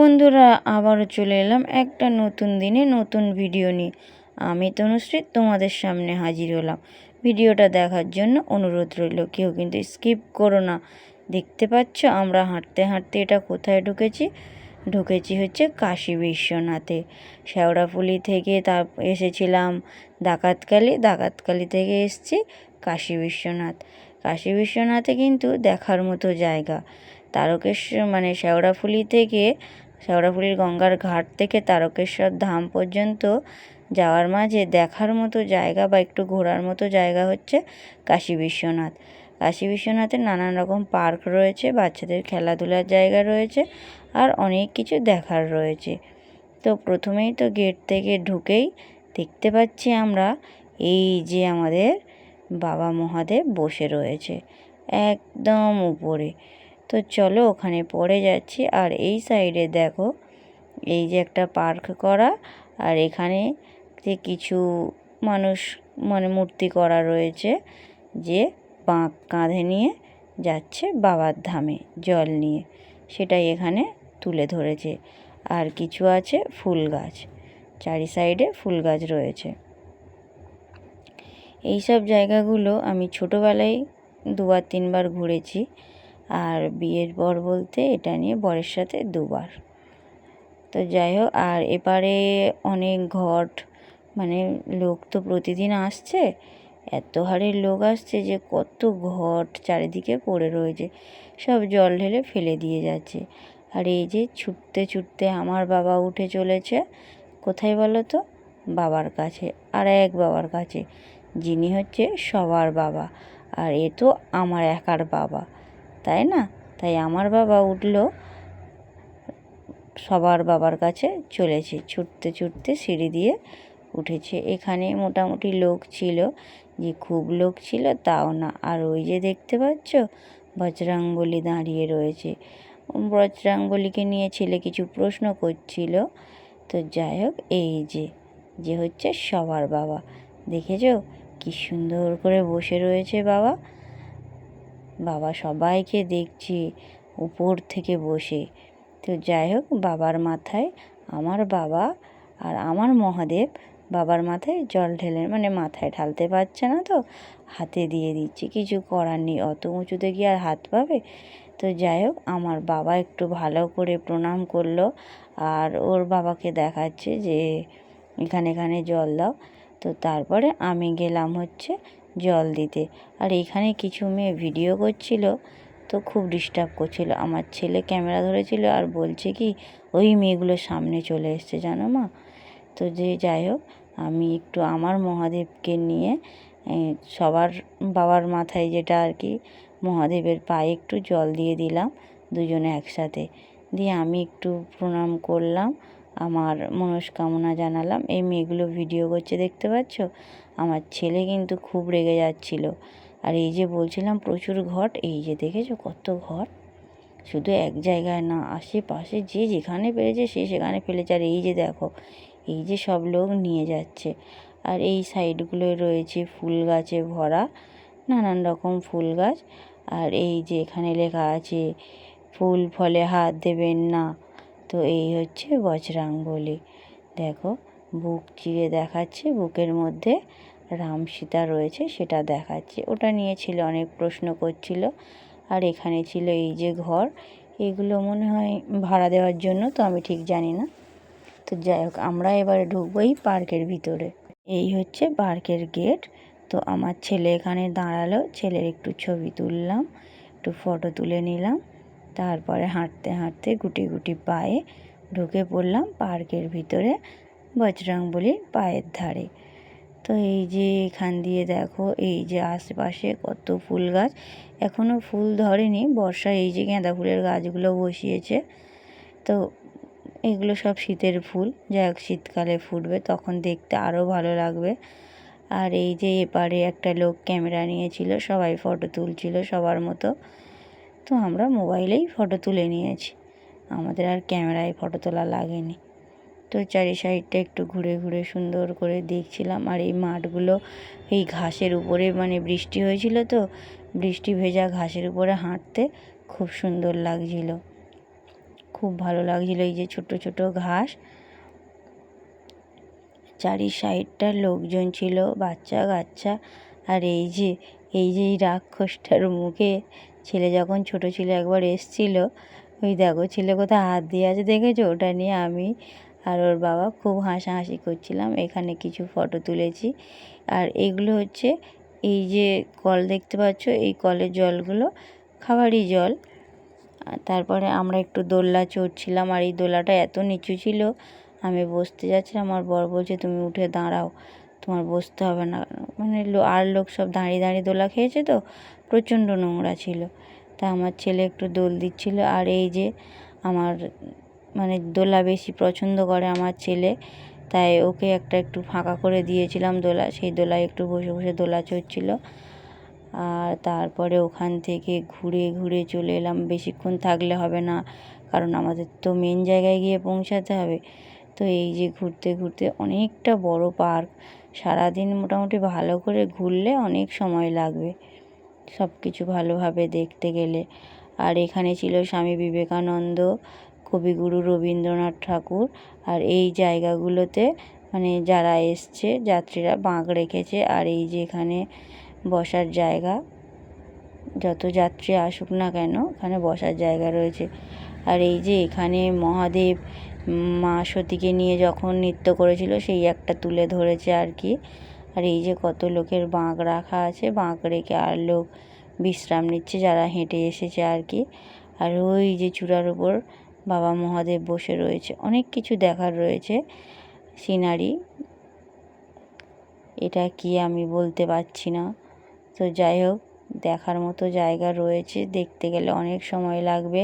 বন্ধুরা, আবারও চলে এলাম একটা নতুন দিনে নতুন ভিডিও নিয়ে। আমি তনুশ্রী তোমাদের সামনে হাজির হলাম। ভিডিওটা দেখার জন্য অনুরোধ রইল, কেউ কিন্তু স্কিপ করো না। দেখতে পাচ্ছ আমরা হাঁটতে হাঁটতে এটা কোথায় ঢুকেছি হচ্ছে কাশী বিশ্বনাথে। শেওড়াফুলি থেকে এসেছিলাম ডাকাতকালী থেকে এসেছি কাশী বিশ্বনাথ। কাশী বিশ্বনাথে কিন্তু দেখার মতো জায়গা। তারকেশ্বর মানে শেওড়াফুলির গঙ্গার ঘাট থেকে তারকেশ্বর ধাম পর্যন্ত যাওয়ার মাঝে দেখার মতো জায়গা বা একটু ঘোরার মতো জায়গা হচ্ছে কাশী বিশ্বনাথ। কাশী বিশ্বনাথে নানান রকম পার্ক রয়েছে, বাচ্চাদের খেলাধুলার জায়গা রয়েছে, আর অনেক কিছু দেখার রয়েছে। তো প্রথমেই তো গেট থেকে ঢুকেই দেখতে পাচ্ছি আমরা এই যে আমাদের বাবা মহাদেব বসে রয়েছে একদম উপরে। তো চলো ওখানে পড়ে যাচ্ছি। আর এই সাইডে দেখো এই যে একটা পার্ক করা, আর এখানে যে কিছু মানুষ মূর্তি করা রয়েছে যে বাঁক কাঁধে নিয়ে যাচ্ছে বাবার ধামে জল নিয়ে, সেটাই এখানে তুলে ধরেছে। আর কিছু আছে ফুল গাছ, চারি সাইডে ফুল গাছ রয়েছে। এইসব জায়গাগুলো আমি ছোটোবেলায় 2-3বার ঘুরেছি, আর বিয়ের পর বলতে এটা নিয়ে বরের সাথে 2বার। তো যাই হোক, আর এপারে অনেক ঘট লোক তো প্রতিদিন আসছে, এত হারে লোক আসছে যে কত ঘট চারিদিকে পড়ে রয়েছে, সব জল ঢেলে ফেলে দিয়ে যাচ্ছে। আর এই যে ছুটতে ছুটতে আমার বাবা উঠে চলেছে কোথায় বলো তো? বাবার কাছে, আর এক বাবার কাছে, যিনি হচ্ছে সবার বাবা, আর এ তো আমার একার বাবা, তাই না? তাই আমার বাবা উঠলো সবার বাবার কাছে চলেছে, ছুটতে ছুটতে সিঁড়ি দিয়ে উঠেছে। এখানে মোটামুটি লোক ছিল, যে খুব লোক ছিল তাও না। আর ওই যে দেখতে পাচ্ছ বজরংবলী দাঁড়িয়ে রয়েছে, বজরংবলীকে নিয়ে ছেলে কিছু প্রশ্ন করছিল। তো যাই হোক, এই যে হচ্ছে সবার বাবা, দেখেছো কি সুন্দর করে বসে রয়েছে বাবা। বাবা সবাইকে দেখছে উপর থেকে বসে। তো যাই হোক, বাবার মাথায় আমার বাবা আর আমার মহাদেব বাবার মাথায় জল ঢেলে মাথায় ঢালতে পারছে না, তো হাতে দিয়ে দিচ্ছে, কিছু করার নেই, অত উঁচুতে গিয়ে আর হাত পাবে। তো যাই হোক, আমার বাবা একটু ভালো করে প্রণাম করলো, আর ওর বাবাকে দেখাচ্ছে যে এখানে জল দাও। তো তারপরে আমি গেলাম হচ্ছে জল দিতে। আর এখানে কিছু মেয়ে ভিডিও করছিল, তো খুব ডিস্টার্ব করছিল। আমার ছেলে ক্যামেরা ধরেছিল আর বলছে কি ওই মেয়েগুলো সামনে চলে এসছে, জানো মা। তো যাই হোক, আমি একটু আমার মহাদেবকে নিয়ে সবার বাবার মাথায় যেটা আর কি, মহাদেবের পায়ে একটু জল দিয়ে দিলাম দুজনে একসাথে। দিয়ে আমি একটু প্রণাম করলাম, আমার মনস্কামনা জানালাম। এই মেয়েগুলো ভিডিও করছে দেখতে পাচ্ছ। আমার ছেলে কিন্তু খুব রেগে যাচ্ছিল। আর এই যে বলছিলাম প্রচুর ঘট, এই যে দেখেছো কত ঘট, শুধু এক জায়গায় না, আশেপাশে যে যেখানে পেরেছে সে সেখানে ফেলেছে। আর এই যে দেখো, এই যে সব লোক নিয়ে যাচ্ছে। আর এই সাইডগুলোয় রয়েছে ফুল গাছে ভরা, নানান রকম ফুল গাছ। আর এই যে এখানে লেখা আছে ফুল ফলে হাত দেবেন না। তো এই হচ্ছে বজরংবলী। দেখো বুক চিরে দেখাচ্ছে, বুকের মধ্যে রাম সীতা রয়েছে সেটা দেখাচ্ছে। ওটা নিয়ে ছিল অনেক প্রশ্ন করছিল। আর এখানে ছিল এই যে ঘর, এগুলো মনে হয় ভাড়া দেওয়ার জন্য, তো আমি ঠিক জানি না। তো যাই হোক, আমরা এবারে ঢুকবো এই পার্কের ভিতরে। এই হচ্ছে পার্কের গেট। তো আমার ছেলে এখানে দাঁড়ালো, ছেলের একটু ছবি তুললাম, একটু ফটো তুলে নিলাম। তারপরে হাঁটতে হাঁটতে গুটি গুটি পায়ে ঢুকে পড়লাম পার্কের ভিতরে বজরংবলীর পায়ের ধারে। তো এই যে এখান দিয়ে দেখো, এই যে আশেপাশে কত ফুল গাছ, এখনও ফুল ধরেনি, বর্ষায় এই যে গাঁদা ফুলের গাছগুলো বসিয়েছে। তো এগুলো সব শীতের ফুল, যাই হোক শীতকালে ফুটবে, তখন দেখতে আরও ভালো লাগবে। আর এই যে এপারে একটা লোক ক্যামেরা নিয়েছিল, সবাই ফটো তুলছিল সবার মতো। তো আমরা মোবাইলেই ফটো তুলে নিয়েছি, আমাদের আর ক্যামেরায় ফটো তোলা লাগেনি। তো চারি সাইডটা একটু ঘুরে ঘুরে সুন্দর করে দেখছিলাম। আর এই মাঠগুলো এই ঘাসের উপরে বৃষ্টি হয়েছিল, তো বৃষ্টি ভেজা ঘাসের উপরে হাঁটতে খুব সুন্দর লাগছিল। খুব ভালো লাগছিল। এই যে ছোট ছোট ঘাস, চারি সাইডটা লোকজন ছিল, বাচ্চা কাচ্চা। আর এই রাক্ষসটার মুখে ছেলে যখন ছোট ছিল একবার এসছিল, ওই দেখো ছেলে কোথায় হাত দিয়ে আছে দেখেছো, ওটা নিয়ে আমি আর ওর বাবা খুব হাসাহাসি করছিলাম। এখানে কিছু ফটো তুলেছি। আর এগুলো হচ্ছে এই যে কল দেখতে পাচ্ছ, এই কলের জলগুলো খাবারই জল। তারপরে আমরা একটু দোলনা চড়ছিলাম, আর এই দোলাটা এত নিচু ছিল, আমি বসতে যাচ্ছিলাম, আমার বর বলছে তুমি উঠে দাঁড়াও, তোমার বসতে হবে না। মানে আর লোক সব দাঁড়িয়ে দাঁড়িয়ে দোলা খেয়েছে তো, প্রচণ্ড নোংরা ছিল। তা আমার ছেলে একটু দোল দিচ্ছিল। আর এই যে আমার মানে দোলা বেশি পছন্দ করে আমার ছেলে, তাই ওকে একটু ফাঁকা করে দিয়েছিলাম দোলা, সেই দোলায় একটু বসে বসে দোলা চড়ছিল। আর তারপরে ওখান থেকে ঘুরে ঘুরে চলে এলাম, বেশিক্ষণ থাকলে হবে না, কারণ আমাদের তো মেন জায়গায় গিয়ে পৌঁছাতে হবে। তো এই যে ঘুরতে ঘুরতে অনেকটা বড় পার্ক, সারাদিন মোটামুটি ভালো করে ঘুরলে অনেক সময় লাগবে সব কিছু ভালোভাবে দেখতে গেলে। আর এখানে ছিল স্বামী বিবেকানন্দ, কবিগুরু রবীন্দ্রনাথ ঠাকুর। আর এই জায়গাগুলোতে মানে যারা এসছে যাত্রীরা বাঁক রেখেছে। আর এই যে এখানে বসার জায়গা, যত যাত্রী আসুক না কেন এখানে বসার জায়গা রয়েছে। আর এই যে এখানে মহাদেব মা সতীকে নিয়ে যখন নৃত্য করেছিল সেই একটা তুলে ধরেছে আর কি। আর এই যে কত লোকের বাঁক রাখা আছে, বাঁক রেখে আর লোক বিশ্রাম নিচ্ছে যারা হেঁটে এসেছে আর কি। আর ওই যে চূড়ার উপর বাবা মহাদেব বসে রয়েছে, অনেক কিছু দেখার রয়েছে সিনারি, এটা কি আমি বলতে পারছি না। তো যাই হোক, দেখার মতো জায়গা রয়েছে, দেখতে গেলে অনেক সময় লাগবে।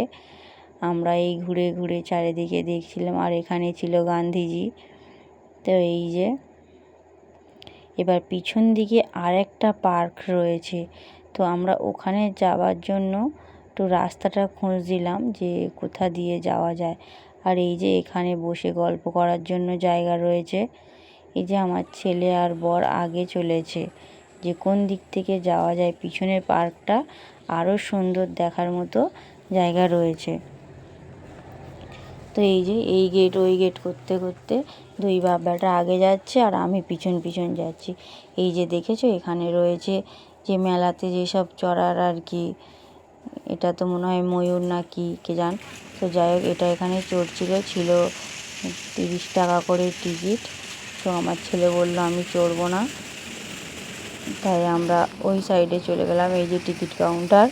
আমরা এই ঘুরে ঘুরে চারিদিকে দেখছিলাম। আর এখানে ছিল গান্ধীজি। তো এই যে এবার পিছন দিকে আর একটা পার্ক রয়েছে, তো আমরা ওখানে যাওয়ার জন্য একটু রাস্তাটা খুঁজছিলাম যে কোথা দিয়ে যাওয়া যায়। আর এই যে এখানে বসে গল্প করার জন্য জায়গা রয়েছে। এই যে আমার ছেলে আর বর আগে চলেছে যে কোন দিক থেকে যাওয়া যায়, পিছনের পার্কটা আরও সুন্দর দেখার মতো জায়গা রয়েছে। তো এই যে এই গেট ওই গেট করতে করতে দুই বাপ বেটা আগে যাচ্ছে আর আমি পিছন পিছন যাচ্ছি। এই যে দেখেছো এখানে রয়েছে যে মেলাতে যেসব চড়ার আর কি, এটা তো মনে হয় ময়ূর না কি কে জান। তো যাই হোক, এটা এখানে চড়ছিল, ছিল 30 টাকা করে টিকিট। তো আমার ছেলে বলল আমি চড়বো না, তাই আমরা ওই সাইডে চলে গেলাম। এই যে টিকিট কাউন্টার,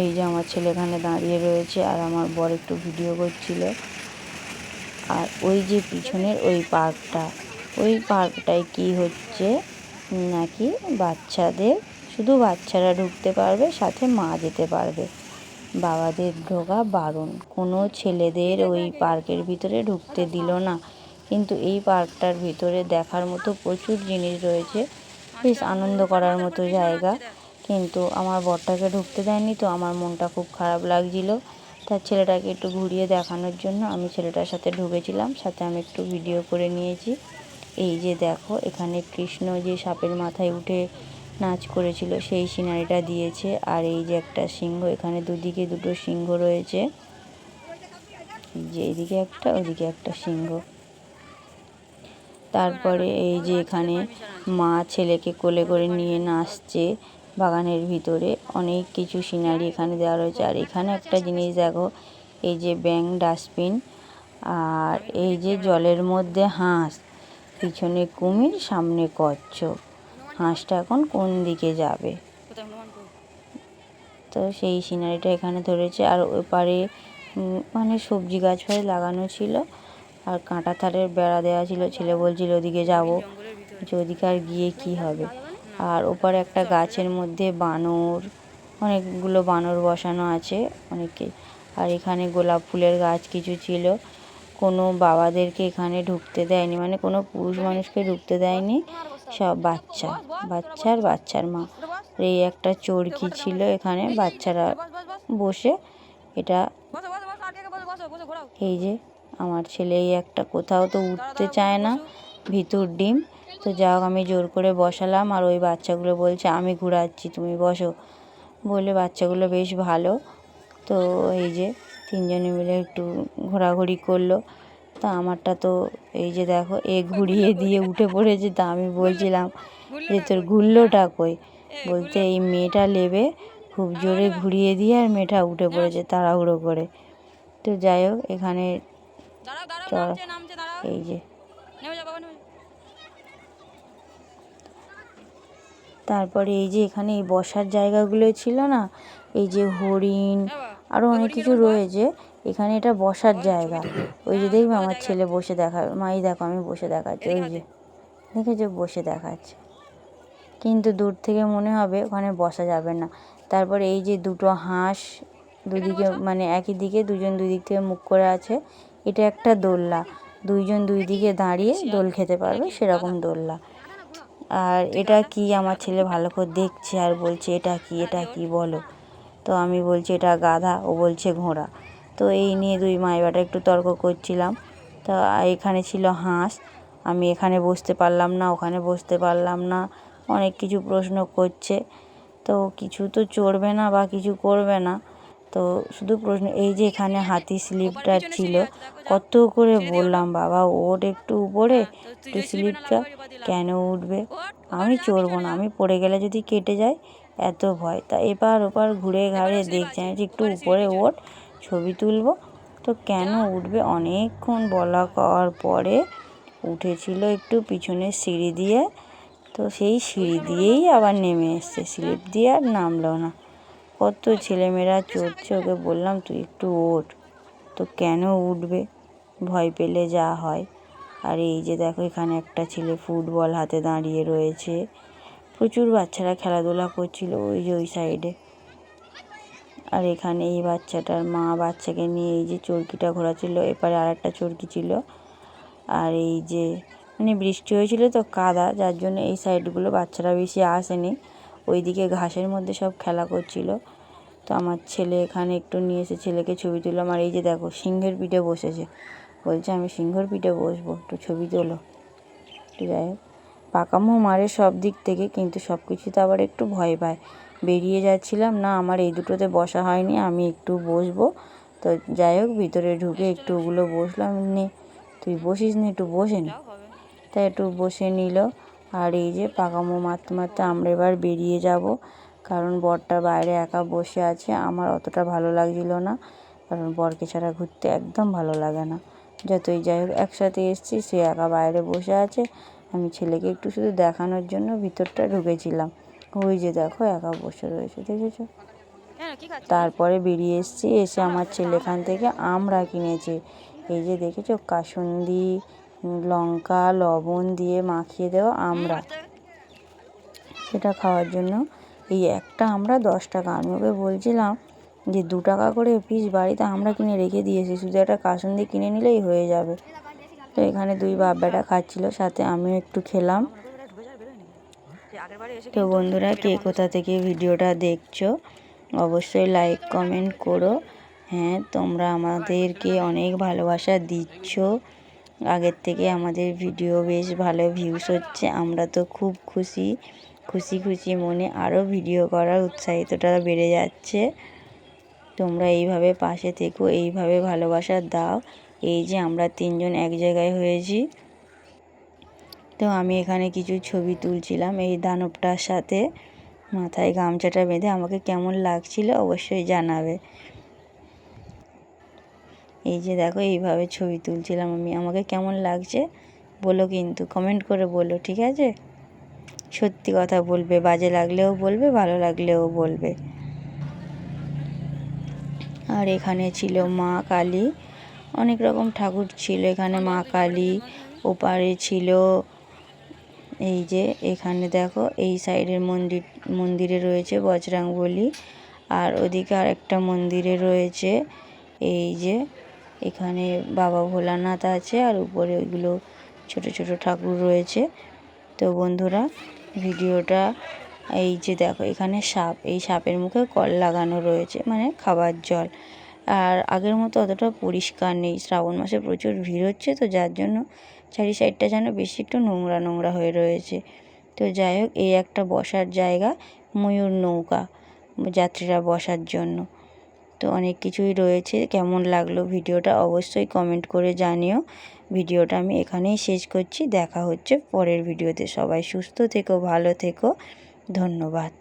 এই যে আমার ছেলে এখানে দাঁড়িয়ে রয়েছে আর আমার বর একটু ভিডিও করছিল। আর ওই যে পিছনের ওই পার্কটায় কি হচ্ছে নাকি বাচ্চাদের, শুধু বাচ্চারা ঢুকতে পারবে, সাথে মা যেতে পারবে, বাবাদের ঢোকা বারণ। কোনো ছেলেদের ওই পার্কের ভিতরে ঢুকতে দিল না। কিন্তু এই পার্কটার ভিতরে দেখার মতো প্রচুর জিনিস রয়েছে, বেশ আনন্দ করার মতো জায়গা। কিন্তু আমার বরটাকে ঢুকতে দেয়নি, তো আমার মনটা খুব খারাপ লাগছিল। তার ছেলেটাকে একটু ঘুরিয়ে দেখানোর জন্য আমি ছেলেটার সাথে ঢুকেছিলাম, সাথে আমি একটু ভিডিও করে নিয়েছি। এই যে দেখো এখানে কৃষ্ণ যে সাপের মাথায় উঠে নাচ করেছিল সেই সিনারিটা দিয়েছে। আর এই যে একটা সিংহ, এখানে দুদিকে দুটো সিংহ রয়েছে, যে এদিকে একটা ওদিকে একটা সিংহ। তারপরে এই যে এখানে মা ছেলেকে কোলে করে নিয়ে নাচছে বাগানের ভিতরে, অনেক কিছু সিনারি এখানে দেওয়া রয়েছে। আর এখানে একটা জিনিস দেখো, এই যে ব্যাঙ ডাস্টবিন, আর এই যে জলের মধ্যে হাঁস, পিছনে কুমির, সামনে কচ্ছপ। হাঁসটা এখন কোন দিকে যাবে, তো সেই সিনারিটা এখানে ধরেছে। আর ওই পারে মানে সবজি গাছ ফাছ লাগানো ছিল, আর কাঁটা তারের বেড়া দেওয়া ছিল। ছেলে বলছিল ওদিকে যাবো, যে ওদিকে আর গিয়ে কী হবে। আর ওপারে একটা গাছের মধ্যে বানর, অনেকগুলো বানর বসানো আছে অনেকে। আর এখানে গোলাপ ফুলের গাছ কিছু ছিল। কোনো বাবাদেরকে এখানে ঢুকতে দেয়নি, মানে কোনো পুরুষ মানুষকে ঢুকতে দেয়নি, সব বাচ্চার মা। এই একটা চরকি ছিল এখানে, বাচ্চারা বসে এটা। এই যে আমার ছেলে এই একটা, কোথাও তো উঠতে চায় না, ভিতর ডিম। তো যা হোক আমি জোর করে বসালাম, আর ওই বাচ্চাগুলো বলছে আমি ঘুরাচ্ছি তুমি বসো বলে, বাচ্চাগুলো বেশ ভালো। তো এই যে তিনজনে মিলে একটু ঘোরাঘুরি করলো। তা আমারটা তো এই যে দেখো ঘুরিয়ে দিয়ে উঠে পড়েছে। তা আমি বলছিলাম যে তোর ঘুরলোটা কই, বলতে এই মেয়েটা নেবে খুব জোরে ঘুরিয়ে দিয়ে আর মেয়েটা উঠে পড়েছে তাড়াহুড়ো করে। তো যাই হোক এখানে এই যে তারপরে এই যে এখানে এই বসার জায়গাগুলো ছিল না, এই যে হরিণ আরও অনেক কিছু রয়েছে এখানে, এটা বসার জায়গা। ওই যে দেখবে আমার ছেলে বসে দেখাবে, মাই দেখো আমি বসে দেখাচ্ছি, ওই যে দেখেছো বসে দেখাচ্ছে, কিন্তু দূর থেকে মনে হবে ওখানে বসা যাবে না। তারপরে এই যে দুটো হাঁস দুদিকে মানে একই দিকে, দুজন দুই দিক থেকে মুখ করে আছে, এটা একটা দোলনা, দুইজন দুই দিকে দাঁড়িয়ে দোল খেতে পারবে সেরকম দোলনা। আর এটা কি, আমার ছেলে ভালো করে দেখছে আর বলছে এটা কি, এটা কি বলো। তো আমি বলছি এটা গাধা, ও বলছে ঘোড়া। তো এই নিয়ে দুই মাই বেটা একটু তর্ক করছিলাম। তো এখানে ছিল হাঁস, আমি এখানে বসতে পারলাম না, ওখানে বসতে পারলাম না, অনেক কিছু প্রশ্ন করছে। তো কিছু তো চড়বে না বা কিছু করবে না, তো শুধু প্রশ্ন। এই যে এখানে হাতি স্লিপটা ছিল, কত করে বললাম বাবা ওঠ একটু উপরে, একটু স্লিপটা কেন উঠবে, আমি চড়বো না, আমি পড়ে গেলে যদি কেটে যায় এত ভয়। তা এপার ওপার ঘুরে ঘাড়ে দেখছে, আমি একটু উপরে ওঠ ছবি তুলবো, তো কেন উঠবে। অনেকক্ষণ বলা করার পরে উঠেছিল একটু পিছনের সিঁড়ি দিয়ে, তো সেই সিঁড়ি দিয়েই আবার নেমে এসছে, স্লিপ দিয়ে আর নামলো না। কত ছেলেমেয়েরা চড়ছে, ওকে বললাম তুই একটু ওঠ, তো কেন উঠবে, ভয় পেলে যা হয়। আর এই যে দেখো এখানে একটা ছেলে ফুটবল হাতে দাঁড়িয়ে রয়েছে, প্রচুর বাচ্চারা খেলাধুলা করছিল ওই যে ওই সাইডে। আর এখানে এই বাচ্চাটার মা বাচ্চাকে নিয়ে এই যে চরকিটা ঘোরাচ্ছিল, এপারে আর একটা চরকি ছিল। আর এই যে মানে বৃষ্টি হয়েছিল তো কাদা, যার জন্য এই সাইডগুলো বাচ্চারা বেশি আসেনি, ওইদিকে ঘাসের মধ্যে সব খেলা করছিল। তো আমার ছেলে এখানে একটু নিয়ে এসে ছেলেকে ছবি তুললাম। আর এই যে দেখো সিংহের পিঠে বসেছে, বলছে আমি সিংহের পিঠে বসবো, একটু ছবি তোলো। তো যাই হোক পাকামো মারে সব দিক থেকে, কিন্তু সব কিছুতে আবার একটু ভয় পায়। বেরিয়ে যাচ্ছিলাম না, আমার এই দুটোতে বসা হয়নি, আমি একটু বসবো। তো যাই হোক ভিতরে ঢুকে একটু ওগুলো বসলাম, নে তুই বসিস নি, একটু বসে নি, তাই একটু বসে নিল। আর এই যে পাকামো মারতে মারতে আমরা এবার বেরিয়ে যাব, কারণ বরটা বাইরে একা বসে আছে, আমার অতটা ভালো লাগছিল না, কারণ বরকে ছাড়া ঘুরতে একদম ভালো লাগে না। যতই যাই হোক একসাথে এসেছি, সে একা বাইরে বসে আছে, আমি ছেলেকে একটু শুধু দেখানোর জন্য ভিতরটা ঢুকেছিলাম। ওই যে দেখো একা বসে রয়েছে, দেখেছো। তারপরে বেরিয়ে এসেছি, এসে আমার ছেলে এখান থেকে আমরা কিনেছে, এই যে দেখেছো কাসুন্দি লঙ্কা লবণ দিয়ে মাখিয়ে দেওয়া আমরা, সেটা খাওয়ার জন্য। এই একটা আমরা 10 টাকা, আমি ওকে বলছিলাম যে 2 টাকা করে পিস বাড়িতে আমরা কিনে রেখে দিয়েছি, শুধু একটা কাসুন্দি কিনে নিলেই হয়ে যাবে। তো এখানে দুই বাপ বেটা খাচ্ছিল, সাথে আমিও একটু খেলাম। তো বন্ধুরা কে কোথা থেকে ভিডিওটা দেখছো অবশ্যই লাইক কমেন্ট করো। হ্যাঁ তোমরা আমাদেরকে অনেক ভালোবাসা দিচ্ছ, আগের থেকে আমাদের ভিডিও বেশ ভালো ভিউস হচ্ছে, আমরা তো খুব খুশি, খুশি খুশি মনে আরও ভিডিও করার উৎসাহিতটা বেড়ে যাচ্ছে। তোমরা এইভাবে পাশে থেকো, এইভাবে ভালোবাসা দাও। এই যে আমরা তিনজন এক জায়গায় হয়েছি, তো আমি এখানে কিছু ছবি তুলছিলাম এই দানবটার সাথে, মাথায় গামছাটা বেঁধে, আমাকে কেমন লাগছিল অবশ্যই জানাবে। এই যে দেখো এইভাবে ছবি তুলছিলাম আমি, আমাকে কেমন লাগছে বলো, কিন্তু কমেন্ট করে বলো, ঠিক আছে। সত্যি কথা বলবে, বাজে লাগলেও বলবে, ভালো লাগলেও বলবে। আর এখানে ছিল মা কালী, অনেক রকম ঠাকুর ছিল এখানে, মা কালী। ওপারে ছিল এই যে এখানে দেখো এই সাইডের মন্দিরে রয়েছে বজরংবলী, আর ওদিকে আর একটা মন্দিরে রয়েছে এই যে এখানে বাবা ভোলানাথ আছে, আর উপরে ওইগুলো ছোট ছোট ঠাকুর রয়েছে। তো বন্ধুরা ভিডিওটা এই যে দেখো এখানে সাপ, এই সাপের মুখে কল লাগানো রয়েছে, মানে খাবার জল। আর আগের মতো অতটা পরিষ্কার নেই, শ্রাবণ মাসে প্রচুর ভিড় হচ্ছে, তো যার জন্য চারি সাইডটা যেন বেশি একটু নোংরা নোংরা হয়ে রয়েছে। তো যাই হোক এই একটা বসার জায়গা, ময়ূর নৌকা যাত্রীরা বসার জন্য। তো অনেক কিছুই রয়েছে। কেমন লাগলো ভিডিওটা অবশ্যই কমেন্ট করে জানিও। ভিডিওটা আমি এখানেই শেষ করছি। দেখা হচ্ছে পরের ভিডিওতে। সবাই সুস্থ থেকো, ভালো থেকো। ধন্যবাদ।